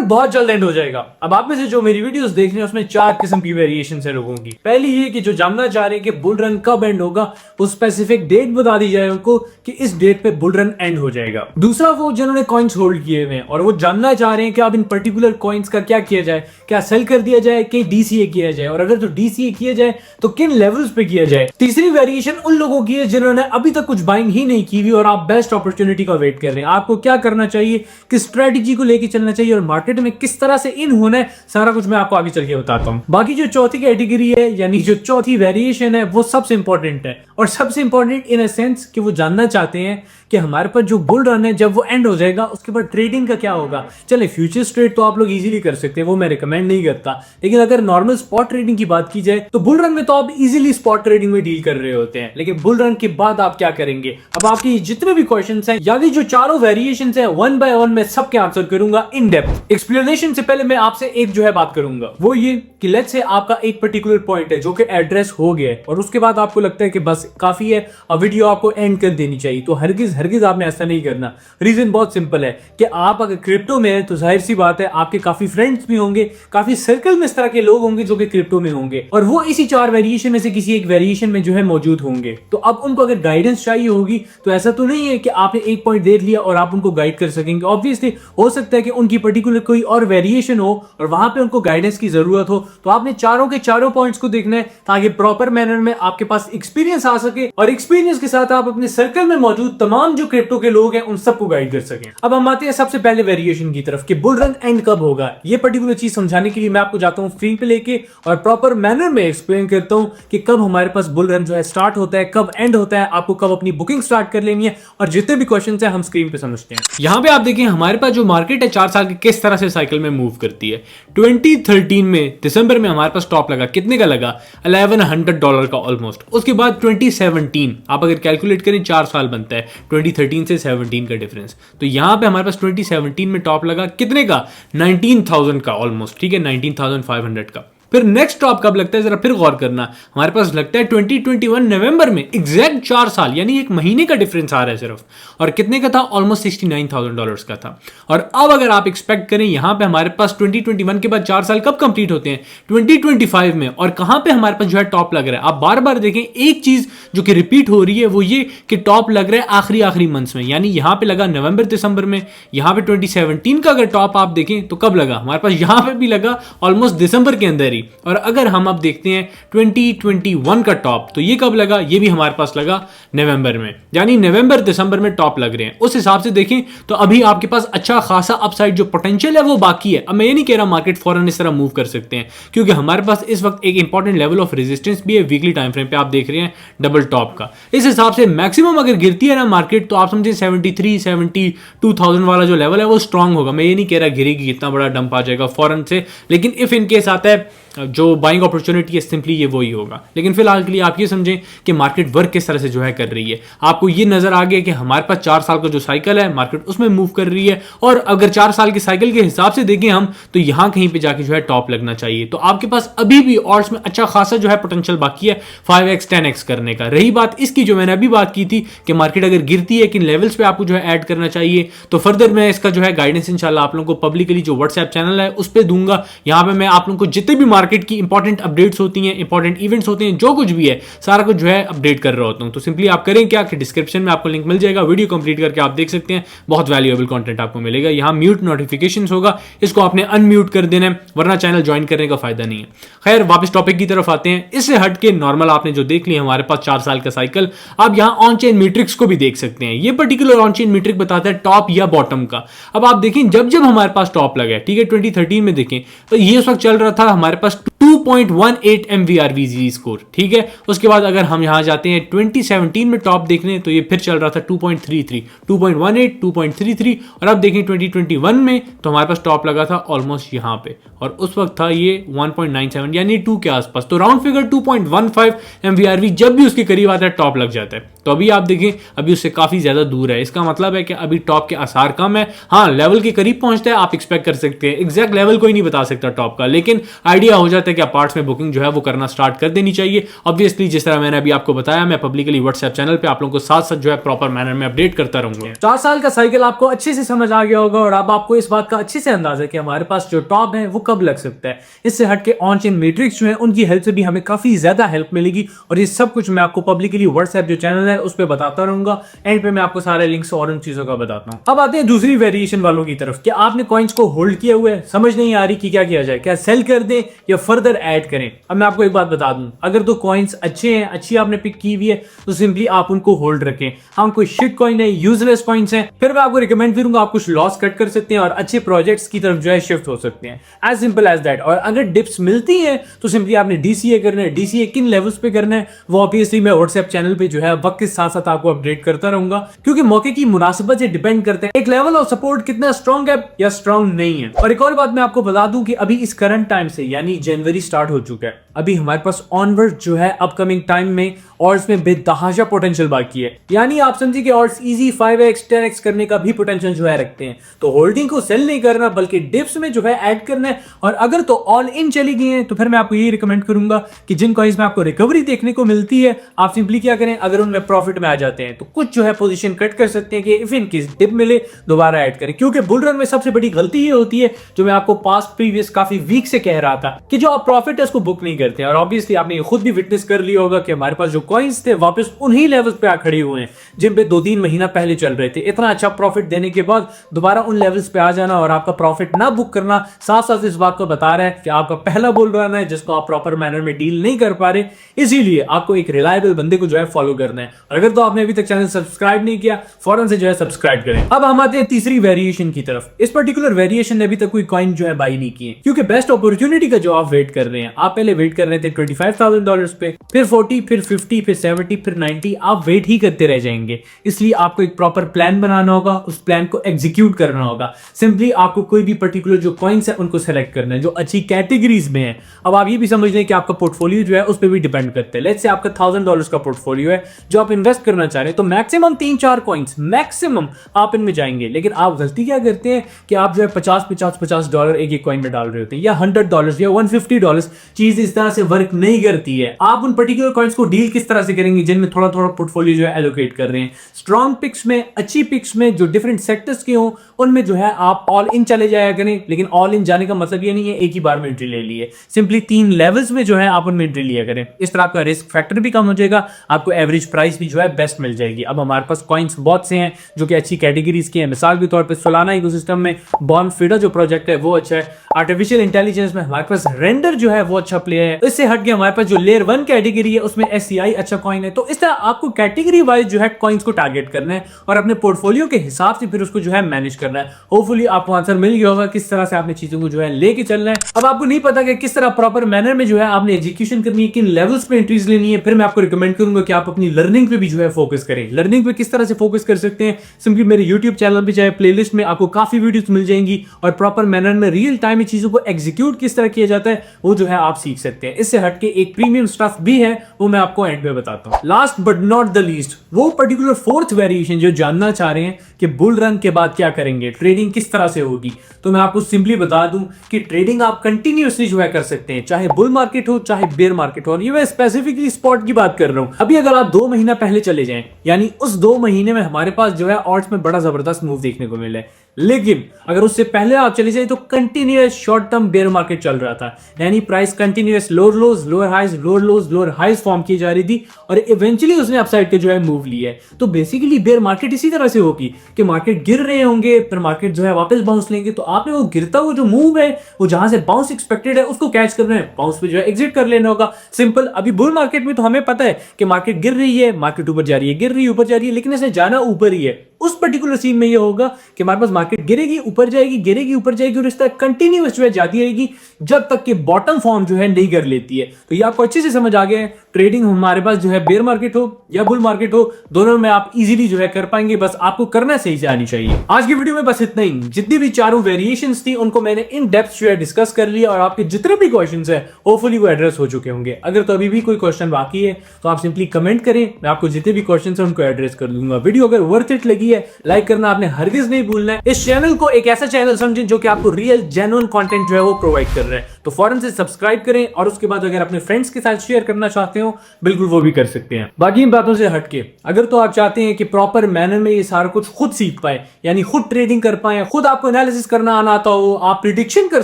Run बहुत जल्द and हो जाएगा। अब आप में से जो मेरी वीडियोस देख रहे हैं उसमें 4 किस्म की वेरिएशन है लोगों की। पहली ये कि जो जानना चाह रहे हैं कि बुल रन कब एंड होगा, वो स्पेसिफिक डेट बता दी जाए उनको कि इस डेट पे बुल रन एंड हो जाएगा। दूसरा वो जिन्होंने कॉइन्स होल्ड किए हुए हैं और वो जानना चाह रहे हैं कि अब इन पर्टिकुलर कॉइन्स का क्या किया जाए, क्या सेल कर दिया जाए कि डीसीए किया जाए, और अगर तो डीसीए किया जाए तो किन लेवल्स पे किया जाए। तीसरी वेरिएशन उन लोगों की है जिन्होंने अभी तक कुछ बाइंग ही नहीं की हुई और आप बेस्ट अपॉर्चुनिटी का वेट कर रहे हैं। आपको क्या करना चाहिए, किस स्ट्रेटजी को लेकर चलना चाहिए और मार्केट में किस तरह से इन होना है, सारा कुछ मैं आपको आगे चल के बताता हूं। बाकी जो चौथी कैटेगरी है यानी जो चौथी वेरिएशन है वो सबसे इंपॉर्टेंट है, और सबसे इंपॉर्टेंट इन अ सेंस कि वो जानना चाहते हैं कि हमारे पास जो बुल रन है जब वो एंड हो जाएगा उसके बाद ट्रेडिंग का क्या होगा। चले फ्यूचर्स ट्रेड तो आप लोग इजीली कर सकते हैं, वो मैं रिकमेंड नहीं करता, लेकिन अगर नॉर्मल स्पॉट ट्रेडिंग की बात की जाए तो बुल रन में तो आप इजीली स्पॉट ट्रेडिंग में डील कर रहे होते हैं, लेकिन बुल रन के बाद आप क्या करेंगे। अब आपके जितने भी क्वेश्चंस हैं यानी जो चारों वेरिएशंस हैं वन बाय वन मैं सबके आंसर करूंगा इन डेप्थ। एक्सप्लेनेशन से पहले मैं आपसे एक जो है बात करूंगा, वो ये कि लेट्स से आपका एक पर्टिकुलर पॉइंट है जो कि एड्रेस हो गया है और उसके बाद आपको लगता है कि बस काफी है, अब वीडियो आपको एंड कर देनी चाहिए, तो हरगिज आपने ऐसा नहीं करना। रीजन बहुत सिंपल है कि आप अगर क्रिप्टो में है तो जाहिर सी बात है आपके काफी फ्रेंड्स भी होंगे, काफी सर्कल में इस तरह के लोग होंगे जो कि क्रिप्टो में होंगे और वो इसी 4 वेरिएशन में से किसी एक वेरिएशन में जो है मौजूद होंगे। तो अब उनको अगर गाइडेंस चाहिए होगी तो ऐसा तो नहीं है कि आपने एक पॉइंट देख लिया और आप उनको गाइड कर सकेंगे। ऑब्वियसली हो सकता है कि उनकी पर्टिकुलर कोई और वेरिएशन हो और वहां पे उनको गाइडेंस की जरूरत हो, तो आपने चारों के चारों पॉइंट्स को देखना है ताकि प्रॉपर मैनर में आपके पास एक्सपीरियंस आ सके और एक्सपीरियंस के साथ आप अपने सर्कल में मौजूद तमाम जो क्रिप्टो के लोग हैं उन सबको गाइड कर सकें। अब हम आते हैं सबसे पहले वेरिएशन की तरफ कि बुल रन एंड कब होगा। ये पर्टिकुलर चीज समझाने के लिए मैं आपको जाता हूं स्क्रीन पे लेके और प्रॉपर मैनर में एक्सप्लेन करता हूं कि कब हमारे पास बुल रन जो है स्टार्ट होता है, कब एंड होता है, आपको कब अपनी बुकिंग स्टार्ट कर लेनी है, और जितने भी क्वेश्चन है हम स्क्रीन पे समझते हैं। यहां पे आप देखें हमारे पास जो मार्केट है 4 साल की किस तरह से साइकिल में मूव करती है। 2013 में दिसंबर में हमारे पास टॉप लगा, कितने का लगा, $1100 का ऑलमोस्ट। उसके बाद 2017 आप अगर कैलकुलेट करें 4 साल बनता है 2013 से 17 का डिफरेंस, तो यहां पे हमारे पास 2017 में टॉप लगा कितने का, 19,000 का ऑलमोस्ट, ठीक है 19,500 का। फिर नेक्स्ट टॉप कब लगता है जरा फिर गौर करना, हमारे पास लगता है 2021 नवंबर में, एग्जैक्ट 4 साल यानी एक महीने का डिफरेंस आ रहा है सिर्फ, और कितने का था, ऑलमोस्ट $69,000 का था। और अब अगर आप एक्सपेक्ट करें यहां पे हमारे पास 2021 के बाद 4 साल कब कंप्लीट होते हैं, 2025 में, और कहां पे हमारे पास जो है टॉप लग रहा है। आप बार बार देखें एक चीज जो कि रिपीट हो रही है वो ये कि टॉप लग रहा है आखिरी मंथ्स में, यानी यहां पे लगा नवंबर दिसंबर में। यहां पे 2017 का अगर टॉप आप देखें तो कब लगा, हमारे पास यहां पे भी लगा ऑलमोस्ट दिसंबर के अंदर ही। और अगर हम अब देखते हैं 2021 का टॉप, तो ये कब लगा, ये भी हमारे पास लगा नवंबर में, यानी नवंबर दिसंबर में टॉप लग रहे हैं। उस हिसाब से देखें तो अभी आपके पास अच्छा खासा अपसाइड जो पोटेंशियल है वो बाकी है। अब मैं ये नहीं कह रहा मार्केट फौरन इस तरह मूव कर सकते हैं, क्योंकि हमारे पास इस वक्त एक इंपॉर्टेंट लेवल ऑफ रेजिस्टेंस भी है वीकली टाइम फ्रेम पे, आप देख रहे हैं डबल टॉप का। इस हिसाब से मैक्सिमम अगर गिरती है ना मार्केट तो आप समझे 72,000 वाला जो लेवल है वो स्ट्रांग होगा। मैं ये नहीं कह रहा गिरेगी, इतना बड़ा डंप आ जाएगा फौरन से, लेकिन इफ इन केस आता है जो बाइंग अपॉर्चुनिटी है सिंपली ये वही होगा। लेकिन फिलहाल के लिए आप ये समझें कि मार्केट वर्क किस तरह से जो है कर रही है। आपको ये नजर आ गया कि हमारे पास 4 साल का जो साइकिल है मार्केट उसमें मूव कर रही है, और अगर 4 साल की साइकिल के हिसाब से देखें हम तो यहां कहीं पे जाके जो है टॉप लगना चाहिए। तो आपके पास अभी भी ऑड्स में अच्छा खासा जो है पोटेंशियल बाकी है 5x 10x करने का। रही बात इसकी जो मैंने अभी बात की थी कि मार्केट अगर गिरती है किन लेवल्स पे आपको जो है ऐड करना चाहिए, तो फर्दर मैं इसका जो है गाइडेंस इंशाल्लाह आप लोगों को पब्लिकली जो व्हाट्सएप चैनल है उस पर दूंगा। यहां पर मैं आप लोगों को जितने भी मार्केट की इंपॉर्टेंट अपडेट्स होती हैं, इंपॉर्टेंट इवेंट्स होते हैं, जो कुछ भी है सारा कुछ जो है अपडेट कर रहा होता हूं। तो सिंपली आप करें क्या कि डिस्क्रिप्शन में आपको लिंक मिल जाएगा, वीडियो कंप्लीट करके आप देख सकते हैं, बहुत वैल्यूएबल कंटेंट आपको मिलेगा। यहां म्यूट नोटिफिकेशंस होगा, इसको आपने अनम्यूट कर देना है वरना चैनल ज्वाइन करने का फायदा नहीं है। खैर वापस टॉपिक की तरफ आते हैं। इससे हट के नॉर्मल आपने जो देख लिया हमारे पास 4 साल का साइकिल, आप यहां ऑन चेन मैट्रिक्स को भी देख सकते हैं। ये पर्टिकुलर ऑन चेन मैट्रिक बताता है टॉप या बॉटम का। अब आप देखें जब हमारे पास टॉप लगा है, ठीक है 2013 में देखें तो ये उस वक्त चल रहा था हमारे पास 2.18 MVRVG स्कोर, ठीक है। उसके बाद अगर हम यहां जाते हैं 2017 में टॉप देखने तो ये फिर चल रहा था 2.33, 2.18, 2.33, और अब देखें 2021 में तो हमारे पास टॉप लगा था ऑलमोस्ट यहां पे, और उस वक्त था ये 1.97 यानी 2 के आसपास। तो राउंड फिगर 2.15 MVRV जब भी उसके करीब आता है टॉप लग जाता है। तो अभी आप देखें अभी उससे काफी ज्यादा दूर है। इसका मतलब है कि अभी टॉप के आसार कम है। हाँ, लेवल के करीब पहुंचता है, आप एक्सपेक्ट कर सकते हैं। एग्जैक्ट लेवल कोई नहीं बता सकता टॉप का, लेकिन आइडिया हो जाता है कि पार्ट्स में बुकिंग जो है वो करना स्टार्ट कर देनी चाहिए। ऑब्वियसली जिस तरह मैंने अभी आपको बताया, मैं पब्लिकली व्हाट्सएप चैनल पे आप लोगों को साथ साथ जो है प्रॉपर मैनर में अपडेट करता रहूंगा। 4 साल का साइकिल आपको अच्छे से समझ आ गया होगा और अब आपको इस बात का अच्छे से अंदाजा है कि हमारे पास जो टॉप है वो कब लग सकता है। इससे हटके ऑन चेन मैट्रिक्स जो है उनकी हेल्प से भी हमें काफी ज्यादा हेल्प मिलेगी और ये सब कुछ मैं आपको पब्लिकली व्हाट्सएप जो चैनल है उस पर बताता रहूंगा। एंड पे मैं आपको सारे लिंक्स और उन चीजों का बताता हूँ। अब आते हैं दूसरी वेरिएशन वालों की तरफ। क्या आपने कॉइन्स को होल्ड किया हुआ है, समझ नहीं आ रही कि क्या किया जाए, क्या सेल कर दें या फर्दर ऐड करें। अब मैं आपको एक बात बता दूं, अगर तो कॉइन्स अच्छे हैं, अच्छी आपने पिक की हुई है, तो सिंपली आप उनको होल्ड रखें। हम कोई शिट कॉइन है, यूजलेस कॉइन्स हैं, फिर मैं आपको रिकमेंड करूंगा आप कुछ लॉस कट कर सकते हैं और अच्छे प्रोजेक्ट्स की तरफ जो है शिफ्ट हो सकते हैं। As simple as that. और अगर डिप्स मिलती हैं तो सिंपली आपने डीसीए करना है। डीसीए किन लेवल्स पे करना है वो ऑब्वियसली मैं व्हाट्सएप चैनल पे जो है वक्त के साथ साथ आपको अपडेट करता रहूंगा, क्योंकि मौके की मुनासिबत से डिपेंड करते हैं एक लेवल ऑफ सपोर्ट कितना स्ट्रॉन्ग है या स्ट्रॉन्ग नहीं है। और एक और बात मैं आपको बता दूं कि अभी इस करंट टाइम से यानी जनवरी स्टार्ट हो चुका है, अभी हमारे पास ऑनवर्ड जो है अपकमिंग टाइम में ऑड्स में बेतहाशा पोटेंशियल बाकी है। यानी आप समझिए कि ऑड्स इजी 5x 10x करने का भी पोटेंशियल जो है रखते हैं। तो होल्डिंग को सेल नहीं करना बल्कि डिप्स में जो है ऐड करना है। और अगर तो ऑल इन चली गई है तो फिर मैं आपको यही रिकमेंड करूंगा कि जिन कॉइन्स में आपको रिकवरी देखने को मिलती है आप सिंपली क्या करें, अगर उनमें प्रॉफिट में आ जाते हैं तो कुछ जो है पोजीशन कट कर सकते हैं कि इफ इन केस डिप मिले दोबारा ऐड करें। क्योंकि बुल रन में सबसे बड़ी गलती ये होती है जो मैं आपको पास्ट प्रीवियस काफी वीक से कह रहा था कि जो आप प्रॉफिट है उसको बुक नहीं करते हैं। और ऑब्वियसली आपने ये खुद भी विटनेस कर लिया होगा कि हमारे पास जो कॉइन्स थे वापस उन्हीं लेवल्स पे आ खड़े हुए हैं जिन पे 2-3 महीना पहले चल रहे थे। इतना अच्छा प्रॉफिट देने के बाद दोबारा उन लेवल्स पे आ जाना और आपका प्रॉफिट ना बुक करना साथ साथ इस बात को बता रहा है कि आपका पहला बुल रन है जिसको आप प्रॉपर मैनर में डील नहीं कर पा रहे। इसीलिए आपको एक रिलायबल बंदे को जो है फॉलो करना है। और अगर तो आपने अभी तक चैनल सब्सक्राइब नहीं किया फौरन से जो है सब्सक्राइब करें। अब हम आते हैं तीसरी वेरिएशन की तरफ। इस पर्टिकुलर वेरिएशन ने अभी तक कोई कॉइन जो है बाई नहीं किए, क्योंकि बेस्ट अपॉर्चुनिटी का जो आप वेट कर रहे हैं, आप पहले वेट कर रहे थे $25,000 पे, फिर 40, फिर 50, फिर 70, फिर 90, आप वेट ही करते रह जाएंगे। इसलिए आपको एक प्रॉपर प्लान बनाना होगा, उस प्लान को एग्जीक्यूट करना होगा। सिंपली आपको कोई भी पर्टिकुलर जो कॉइन्स है उनको सेलेक्ट करना है जो अच्छी कैटेगरीज में है। अब आप ये भी समझ लें कि आपका पोर्टफोलियो जो है उस पर भी डिपेंड करता है। लेट्स से आपका $1,000 का पोर्टफोलियो है जो आप इन्वेस्ट करना चाह रहे हैं, तो मैक्सिमम 3-4 कॉइन्स मैक्सिमम आप इनमें जाएंगे। लेकिन आप गलती क्या करते हैं कि आप जो है $50 एक कॉइन में डाल रहे होते हैं, या $100 या $150। चीज इस तरह से वर्क नहीं करती है। आप उन पर्टिकुलर कॉइन्स को डील किस तरह से करेंगे जिनमें थोड़ा थोड़ा पोर्टफोलियो जो है एलोकेट कर रहे हैं। स्ट्रॉन्ग पिक्स में, अच्छी पिक्स में जो डिफरेंट सेक्टर्स के हों उनमें जो है आप ऑल इन चले जाया करें। लेकिन ऑल इन जाने का मतलब ये नहीं है एक ही बार में एंट्री ले लिए, सिंपली 3 लेवल्स में जो है आप उनमें एंट्री लिया करें। इस तरह आपका रिस्क फैक्टर भी कम हो जाएगा, आपको एवरेज प्राइस भी जो है बेस्ट मिल जाएगी। अब हमारे पास कॉइन्स बहुत से हैं जो कि अच्छी कैटेगरीज के हैं। मिसाल के तौर पर सोलाना इकोसिस्टम में बॉर्नफिडा जो प्रोजेक्ट है वो अच्छा है। आर्टिफिशियल इंटेलिजेंस में हमारे पास रेंडर जो है वो अच्छा प्लेयर है। इससे हट के हमारे पास जो लेयर 1 कैटेगरी है उसमें SCI अच्छा कॉइन है। तो इस तरह आपको कैटेगरी वाइज जो है कॉइन्स को टारगेट करना है और अपने पोर्टफोलियो के हिसाब से फिर उसको जो है मैनेज करना है। होपफुली आपको आंसर मिल गया होगा किस तरह से आपने चीजों को जो है लेके चलना है। अब आपको नहीं पता कि किस तरह प्रॉपर मैनर में जो है आपने एग्जीक्यूशन करनी है, किन लेवल्स पे एंट्रीज लेनी है, फिर मैं आपको रिकमेंड करूंगा कि आप अपनी लर्निंग पे भी जो है फोकस करें। लर्निंग पे किस तरह से फोकस कर सकते हैं, सिंपली मेरे यूट्यूब चैनल पे चाहे प्लेलिस्ट में आपको काफी वीडियोस मिल जाएंगी और प्रॉपर मैनर में रियल टाइम में चीजों को एग्जीक्यूट किस तरह किया जाता है वो जो है आप सीख सकते हैं। इससे हटके एक प्रीमियम स्टफ भी है वो मैं आपको एंड में बताता हूं। Last but not the least, वो पर्टिकुलर 4th वेरिएशन जो जानना चाह रहे हैं कि बुल रन के बाद क्या करेंगे, ट्रेडिंग किस तरह से होगी, तो मैं आपको सिंपली बता दूं कि ट्रेडिंग आप कंटिन्यूअसली जो है कर सकते हैं, चाहे बुल मार्केट हो चाहे बेयर मार्केट हो। और ये मैं स्पेसिफिकली स्पॉट की बात कर रहा हूं। अभी अगर आप 2 महीना पहले चले जाएं, यानी उस 2 महीने में हमारे पास जो है ऑड्स में बड़ा जबरदस्त मूव देखने को मिला है। लेकिन अगर उससे पहले आप चले जाए तो continuous short term bear market चल रहा था, यानी price continuous lower lows lower highs lower lows lower highs form की जा रही थी और इवेंचुअली उसने अपसाइड के जो है मूव लिया है। तो बेसिकली बेयर मार्केट इसी तरह से होगी कि मार्केट गिर रहे होंगे फिर मार्केट जो है वापस बाउंस लेंगे, तो आपने वो गिरता हुआ जो मूव है वो जहां से बाउंस एक्सपेक्टेड है उसको कैच करना है, बाउंस पे जो है एग्जिट कर लेना होगा। सिंपल। अभी बुल मार्केट में तो हमें पता है कि मार्केट गिर रही है, मार्केट ऊपर जा रही है, गिर रही है ऊपर जा रही है, लेकिन इसने जाना ऊपर ही है। उस पर्टिकुलर सीन में ये होगा कि हमारे पास मार्केट गिरेगी ऊपर जाएगी, गिरेगी ऊपर जाएगी और इस तरह कंटिन्यूअस जो है जाती रहेगी जब तक कि बॉटम फॉर्म जो है नहीं कर लेती है। तो ये आपको अच्छे से समझ आ गया है ट्रेडिंग हमारे पास जो है बेयर मार्केट हो या बुल मार्केट हो, दोनों में आप इजीली जो है कर पाएंगे, बस आपको करना सही से आनी चाहिए। आज की वीडियो में बस इतना ही। जितनी भी चारों वेरिएशंस थी उनको मैंने इन डेप्थ जो है डिस्कस कर लिया और आपके जितने भी क्वेश्चंस है होपफुली वो एड्रेस हो चुके होंगे। अगर तो अभी भी कोई क्वेश्चन बाकी है तो आप सिंपली कमेंट करें, मैं आपको जितने भी क्वेश्चन है उनको एड्रेस कर दूंगा। वीडियो अगर वर्थ इट लगी है लाइक करना आपने हरगिज नहीं भूलना है। इस चैनल को एक ऐसा चैनल समझें जो कि आपको रियल जेन्युइन कंटेंट जो है वो प्रोवाइड कर रहा है, तो फौरन से सब्सक्राइब करें और उसके बाद अगर अपने फ्रेंड्स के साथ शेयर करना चाहते हो बिल्कुल वो भी कर सकते हैं। बाकी इन बातों से हटके अगर तो आप चाहते हैं कि प्रॉपर मैनर में ये सारा कुछ खुद सीख पाए, यानी खुद ट्रेडिंग कर पाए, खुद आपको एनालिसिस करना आना आता हो, आप प्रिडिक्शन कर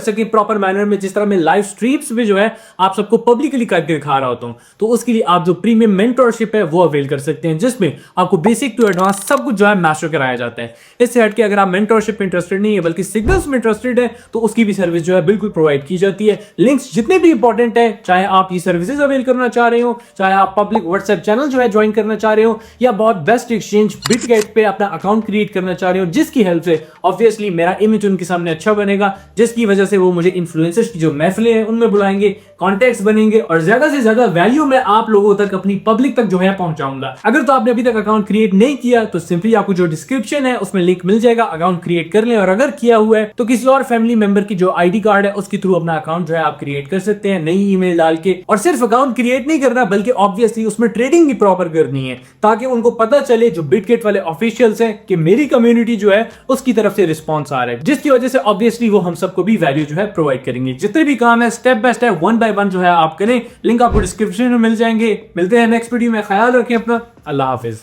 सके प्रॉपर मैनर में, जिस तरह मैं लाइव स्ट्रीम्स में जो है आप सबको पब्लिकली करके दिखा रहा होता हूं, तो उसके लिए आप जो प्रीमियम मेंटरशिप है वो अवेल कर सकते हैं, जिसमें आपको बेसिक टू एडवांस सब कुछ जो है मास्टर कराया जाता है। इससे हटके अगर आप मेंटरशिप में इंटरेस्टेड नहीं है बल्कि सिग्नल्स में इंटरेस्टेड है तो उसकी भी सर्विस जो है बिल्कुल प्रोवाइड की जाती है। लिंक्स जितने भी इंपॉर्टेंट है, चाहे आप ये सर्विसेज अवेल करना चाह रहे हो, चाहे आप पब्लिक व्हाट्सएप चैनल जो है ज्वाइन करना चाह रहे हो, या बहुत बेस्ट एक्सचेंज बिटगेट पे अपना अकाउंट क्रिएट करना चाह रहे हो, जिसकी हेल्प से ऑब्वियसली मेरा इमेज उनके सामने अच्छा बनेगा, जिसकी वजह से वो मुझे इन्फ्लुएंसर्स की जो महफिलें हैं उनमें बुलाएंगे, कॉन्टैक्ट्स बनेंगे और ज्यादा से ज्यादा वैल्यू में आप लोगों तक अपनी पब्लिक तक जो है पहुंचाऊंगा। अगर तो आपने अभी तक अकाउंट क्रिएट नहीं किया तो सिंपली आपको जो डिस्क्रिप्शन है उसमें लिंक मिल जाएगा, अकाउंट क्रिएट कर लें, और अगर किया हुआ है तो किसी और फैमिली मेंबर की जो आईडी कार्ड है उसके थ्रू अपना अकाउंट जो है आप क्रिएट कर सकते हैं, नई ईमेल डाल के। और सिर्फ अकाउंट क्रिएट नहीं करना बल्कि ऑब्वियसली उसमें ट्रेडिंग भी प्रॉपर करनी है, ताकि उनको पता चले जो बिटगेट वाले ऑफिशियल्स हैं कि मेरी कम्युनिटी जो है उसकी तरफ से रिस्पॉन्स आ रहा है, जिसकी वजह से ऑब्वियसली वो हम सबको भी वैल्यू जो है प्रोवाइड करेंगे। जितने भी काम है step by step one by one जो है आप करें, लिंक आपको डिस्क्रिप्शन में मिल जाएंगे। मिलते हैं नेक्स्ट वीडियो में, ख्याल रखें अपना, अल्लाह हाफिज।